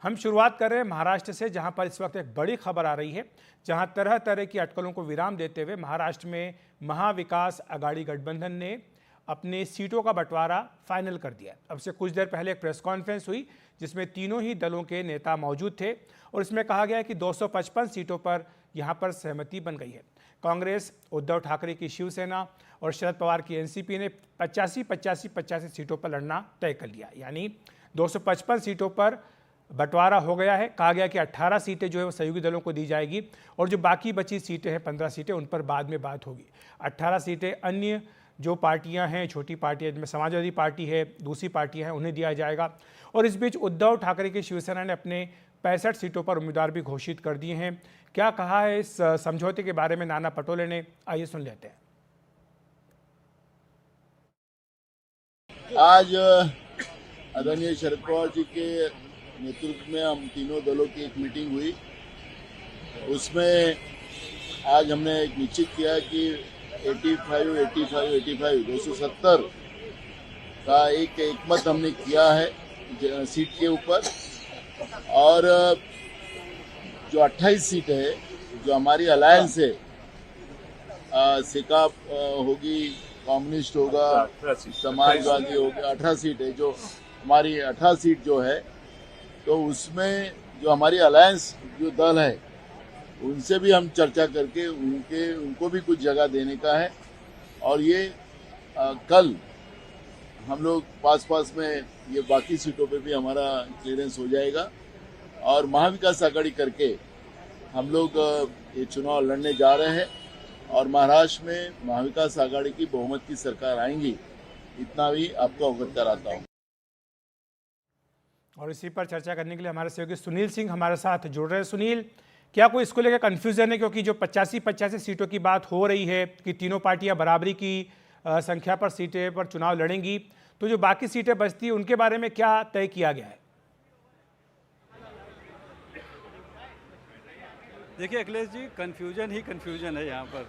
हम शुरुआत कर रहे हैं महाराष्ट्र से, जहां पर इस वक्त एक बड़ी खबर आ रही है, जहां तरह तरह की अटकलों को विराम देते हुए महाराष्ट्र में महाविकास आघाड़ी गठबंधन ने अपने सीटों का बंटवारा फाइनल कर दिया। अब से कुछ देर पहले एक प्रेस कॉन्फ्रेंस हुई जिसमें तीनों ही दलों के नेता मौजूद थे और इसमें कहा गया कि 255 सीटों पर यहां पर सहमति बन गई है। कांग्रेस, उद्धव ठाकरे की शिवसेना और शरद पवार की एनसीपी ने 85 सीटों पर लड़ना तय कर लिया, यानी 255 सीटों पर बंटवारा हो गया है। कहा गया कि 18 सीटें जो है वो सहयोगी दलों को दी जाएगी और जो बाकी बची सीटें हैं 15 सीटें, उन पर बाद में बात होगी। 18 सीटें अन्य जो पार्टियां हैं, छोटी पार्टियां जिनमें समाजवादी पार्टी है, दूसरी पार्टियां हैं, उन्हें दिया जाएगा। और इस बीच उद्धव ठाकरे की शिवसेना ने अपने 65 सीटों पर उम्मीदवार भी घोषित कर दिए हैं। क्या कहा है इस समझौते के बारे में नाना पटोले ने, आइए सुन लेते हैं। आज आदरणीय शरद पवार जी के नेतृत्व में हम तीनों दलों की एक मीटिंग हुई। उसमें आज हमने एक निश्चित किया कि 270 का एक मत हमने किया है सीट के ऊपर। और जो 28 सीट है, जो हमारी अलायंस है, सिकाप होगी, कम्युनिस्ट होगा, समाजवादी होगा, 18 सीट है जो हमारी 18 सीट जो है, तो उसमें जो हमारी अलायंस जो दल है उनसे भी हम चर्चा करके उनको भी कुछ जगह देने का है। और ये कल हम लोग पास में ये बाकी सीटों पे भी हमारा क्लियरेंस हो जाएगा और महाविकास आघाड़ी करके हम लोग ये चुनाव लड़ने जा रहे हैं और महाराष्ट्र में महाविकास आघाड़ी की बहुमत की सरकार आएंगी, इतना भी आपको अवगत कराता हूँ। और इसी पर चर्चा करने के लिए हमारे सहयोगी सुनील सिंह हमारे साथ जुड़ रहे हैं। सुनील, क्या कोई इसको लेकर कंफ्यूजन है, क्योंकि जो 85 सीटों की बात हो रही है कि तीनों पार्टियां बराबरी की संख्या पर सीटें पर चुनाव लड़ेंगी, तो जो बाकी सीटें बचती हैं उनके बारे में क्या तय किया गया है? देखिए अखिलेश जी, कन्फ्यूजन ही कन्फ्यूजन है यहाँ पर।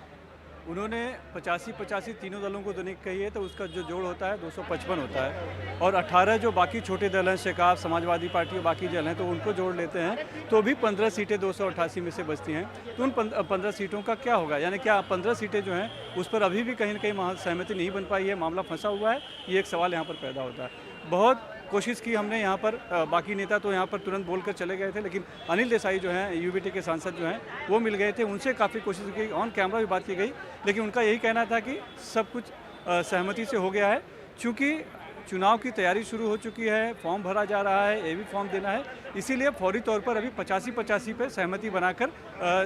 उन्होंने 85 तीनों दलों को देने कही है, तो उसका जो जोड़ होता है 255 होता है। और 18 जो बाकी छोटे दल हैं, शेकाप, समाजवादी पार्टी और बाकी दल हैं, तो उनको जोड़ लेते हैं तो भी 15 सीटें 288 में से बचती हैं। तो उन 15 सीटों का क्या होगा, यानी क्या 15 सीटें जो हैं उस पर अभी भी कहीं ना कहीं सहमति नहीं बन पाई है, मामला फंसा हुआ है, ये एक सवाल यहाँ पर पैदा होता है। बहुत कोशिश की हमने यहाँ पर, बाकी नेता तो यहाँ पर तुरंत बोलकर चले गए थे, लेकिन अनिल देसाई जो हैं, यूबीटी के सांसद जो हैं, वो मिल गए थे, उनसे काफ़ी कोशिश की, ऑन कैमरा भी बात की गई, लेकिन उनका यही कहना था कि सब कुछ सहमति से हो गया है। चूँकि चुनाव की तैयारी शुरू हो चुकी है, फॉर्म भरा जा रहा है, ये भी फॉर्म देना है, इसीलिए फौरी तौर पर अभी 85 पे सहमति बनाकर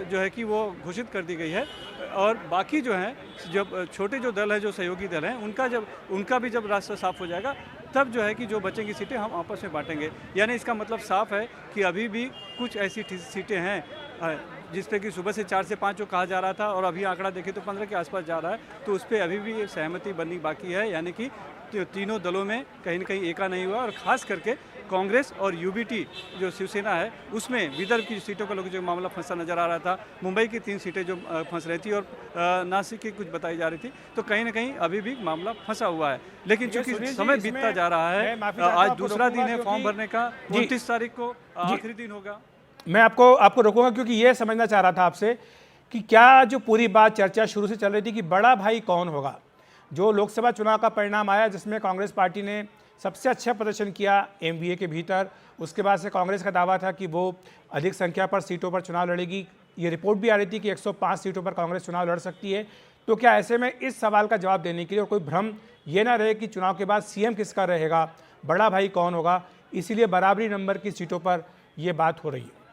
जो है कि वो घोषित कर दी गई है। और बाकी जो हैं, जब छोटे जो दल है, जो सहयोगी दल हैं, उनका भी जब रास्ता साफ हो जाएगा, तब जो है कि जो बचेंगी सीटें हम आपस में बांटेंगे। यानी इसका मतलब साफ है कि अभी भी कुछ ऐसी सीटें हैं जिस पे कि सुबह से 4 से 5 जो कहा जा रहा था और अभी आंकड़ा देखें तो 15 के आसपास जा रहा है, तो उस पर अभी भी सहमति बननी बाकी है। यानी कि तीनों दलों में कहीं न कहीं एका नहीं हुआ। और ख़ास करके कांग्रेस और यूबीटी जो शिवसेना है, उसमें विदर्भ की सीटों का जो मामला फंसा नजर आ रहा था, मुंबई की 3 सीटें जो फंस रही थी और नासिक की कुछ बताई जा रही थी, तो कहीं ना कहीं अभी भी मामला फंसा हुआ है। लेकिन चूंकि समय बीतता जा रहा है, आज दूसरा दिन है फॉर्म भरने का, 29 तारीख को आखिरी दिन होगा। मैं आपको रोकूंगा, क्योंकि ये समझना चाह रहा था आपसे कि क्या जो पूरी बात चर्चा शुरू से चल रही थी कि बड़ा भाई कौन होगा, जो लोकसभा चुनाव का परिणाम आया जिसमें कांग्रेस पार्टी ने सबसे अच्छा प्रदर्शन किया एमवीए के भीतर, उसके बाद से कांग्रेस का दावा था कि वो अधिक संख्या पर सीटों पर चुनाव लड़ेगी। ये रिपोर्ट भी आ रही थी कि 105 सीटों पर कांग्रेस चुनाव लड़ सकती है। तो क्या ऐसे में इस सवाल का जवाब देने के लिए और कोई भ्रम ये ना रहे कि चुनाव के बाद सीएम किसका रहेगा, बड़ा भाई कौन होगा, इसीलिए बराबरी नंबर की सीटों पर यह बात हो रही है?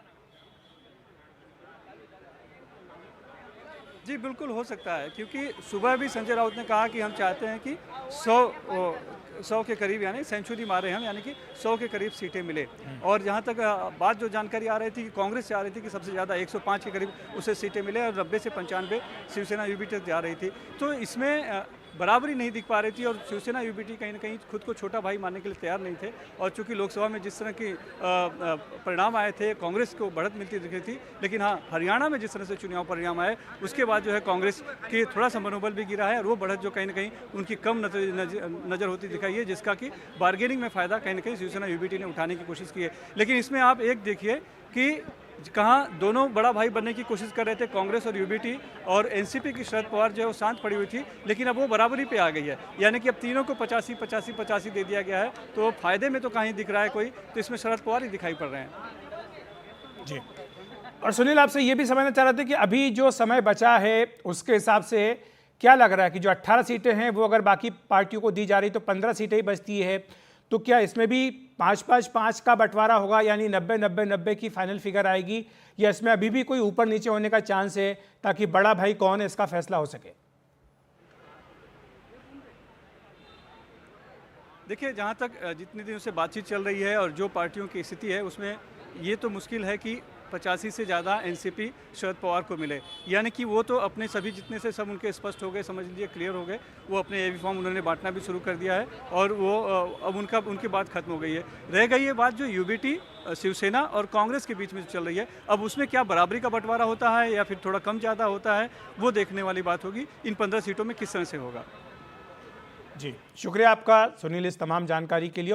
जी बिल्कुल हो सकता है, क्योंकि सुबह भी संजय राउत ने कहा कि हम चाहते हैं कि 100 के करीब, यानी सेंचुरी मारे हम, यानी कि 100 के करीब सीटें मिले। और जहाँ तक बात जो जानकारी आ रही थी कि कांग्रेस से आ रही थी कि सबसे ज़्यादा 105 के करीब उसे सीटें मिले और 90 से 95 शिवसेना यूबीटी तक जा रही थी। तो इसमें बराबरी नहीं दिख पा रही थी और शिवसेना यूबीटी कहीं ना कहीं खुद को छोटा भाई मानने के लिए तैयार नहीं थे। और चूंकि लोकसभा में जिस तरह के परिणाम आए थे, कांग्रेस को बढ़त मिलती दिख रही थी, लेकिन हाँ, हरियाणा में जिस तरह से चुनाव परिणाम आए उसके बाद जो है कांग्रेस की थोड़ा सा मनोबल भी गिरा है और वो बढ़त जो कहीं ना कहीं उनकी कम नज़र होती दिखाई है, जिसका कि बार्गेनिंग में फ़ायदा कहीं ना कहीं शिवसेना यूबीटी ने उठाने की कोशिश की है। लेकिन इसमें आप एक देखिए कि कहाँ दोनों बड़ा भाई बनने की कोशिश कर रहे थे, कांग्रेस और यूबीटी, और एनसीपी की शरद पवार जो है वो शांत पड़ी हुई थी, लेकिन अब वो बराबरी पे आ गई है। यानी कि अब तीनों को 85-85-85 दे दिया गया है, तो फायदे में तो कहीं दिख रहा है कोई, तो इसमें शरद पवार ही दिखाई पड़ रहे हैं। जी, और सुनील, आपसे ये भी समझना चाह रहे थे कि अभी जो समय बचा है उसके हिसाब से क्या लग रहा है कि जो 18 सीटें हैं वो अगर बाकी पार्टियों को दी जा रही तो 15 सीटें ही बचती है, तो क्या इसमें भी 5-5-5 का बंटवारा होगा, यानी 90-90-90 की फाइनल फिगर आएगी, या इसमें अभी भी कोई ऊपर नीचे होने का चांस है ताकि बड़ा भाई कौन है इसका फैसला हो सके? देखिए, जहाँ तक जितने दिनों से बातचीत चल रही है और जो पार्टियों की स्थिति है उसमें ये तो मुश्किल है कि 85 से ज़्यादा एनसीपी शरद पवार को मिले। यानी कि वो तो अपने सभी जितने से सब उनके स्पष्ट हो गए, समझ लीजिए क्लियर हो गए, वो अपने एवी फॉर्म उन्होंने बांटना भी शुरू कर दिया है और वो अब उनकी बात खत्म हो गई है। रह गई ये बात जो यूबीटी, शिवसेना और कांग्रेस के बीच में चल रही है, अब उसमें क्या बराबरी का बंटवारा होता है या फिर थोड़ा कम ज़्यादा होता है, वो देखने वाली बात होगी। इन 15 सीटों में किस तरह से होगा। जी, शुक्रिया आपका सुनील इस तमाम जानकारी के लिए।